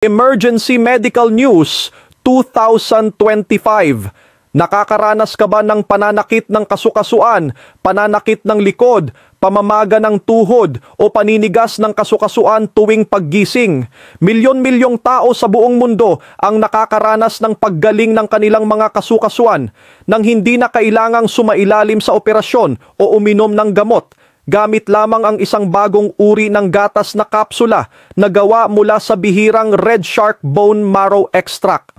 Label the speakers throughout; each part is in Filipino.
Speaker 1: Emergency Medical News 2025. Nakakaranas ka ba ng pananakit ng kasukasuan, pananakit ng likod, pamamaga ng tuhod o paninigas ng kasukasuan tuwing paggising? Milyon-milyong tao sa buong mundo ang nakakaranas ng paggaling ng kanilang mga kasukasuan nang hindi na kailangang sumailalim sa operasyon o uminom ng gamot. Gamit lamang ang isang bagong uri ng gatas na kapsula na gawa mula sa bihirang Red Shark Bone Marrow Extract.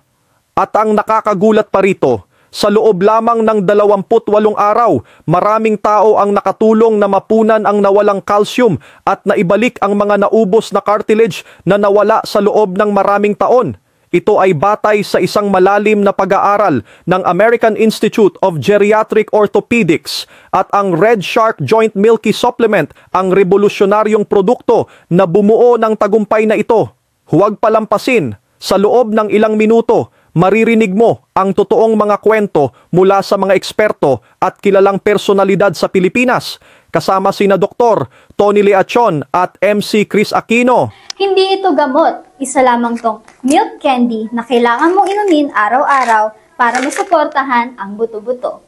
Speaker 1: At ang nakakagulat pa rito, sa loob lamang ng 28 araw, maraming tao ang nakatulong na mapunan ang nawalang calcium at naibalik ang mga naubos na cartilage na nawala sa loob ng maraming taon. Ito ay batay sa isang malalim na pag-aaral ng American Institute of Geriatric Orthopedics at ang Red Shark Joint Milky Supplement ang revolusyonaryong produkto na bumuo ng tagumpay na ito. Huwag palampasin, sa loob ng ilang minuto, maririnig mo ang totoong mga kwento mula sa mga eksperto at kilalang personalidad sa Pilipinas, kasama sina Dr. Tony Leachon at MC Chris Aquino.
Speaker 2: Hindi ito gamot, isa lamang tong milk candy na kailangan mong inumin araw-araw para masuportahan ang buto-buto.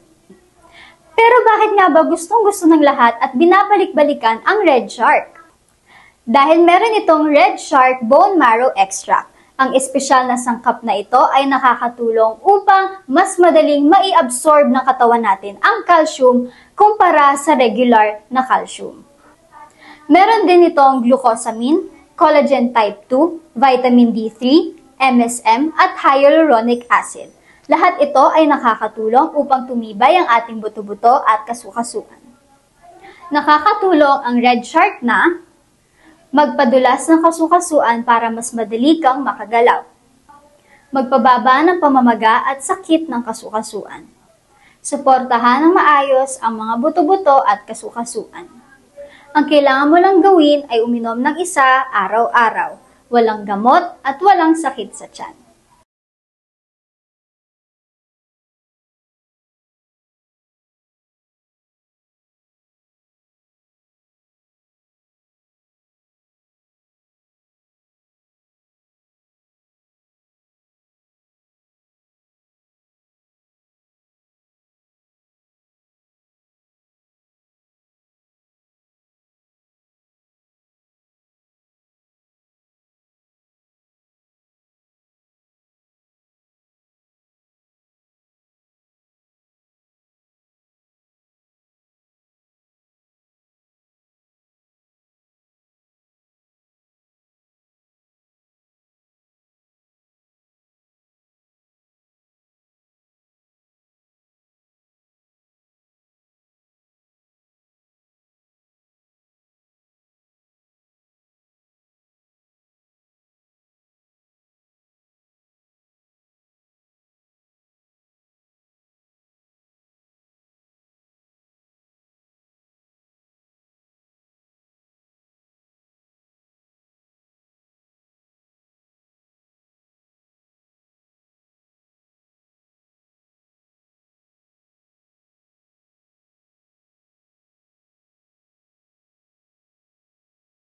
Speaker 2: Pero bakit nga ba gustong-gusto ng lahat at binabalik-balikan ang Red Shark? Dahil meron itong Red Shark Bone Marrow Extract. Ang espesyal na sangkap na ito ay nakakatulong upang mas madaling mai-absorb ng katawan natin ang calcium kumpara sa regular na calcium. Meron din itong glucosamine, collagen type 2, vitamin D3, MSM at hyaluronic acid. Lahat ito ay nakakatulong upang tumibay ang ating buto-buto at kasukasuan. Nakakatulong ang Red Shark na magpadulas ng kasukasuan para mas madali kang makagalaw. Magpababa ng pamamaga at sakit ng kasukasuan. Suportahan ng maayos ang mga buto-buto at kasukasuan. Ang kailangan mo lang gawin ay uminom ng isa araw-araw. Walang gamot at walang sakit sa tiyan.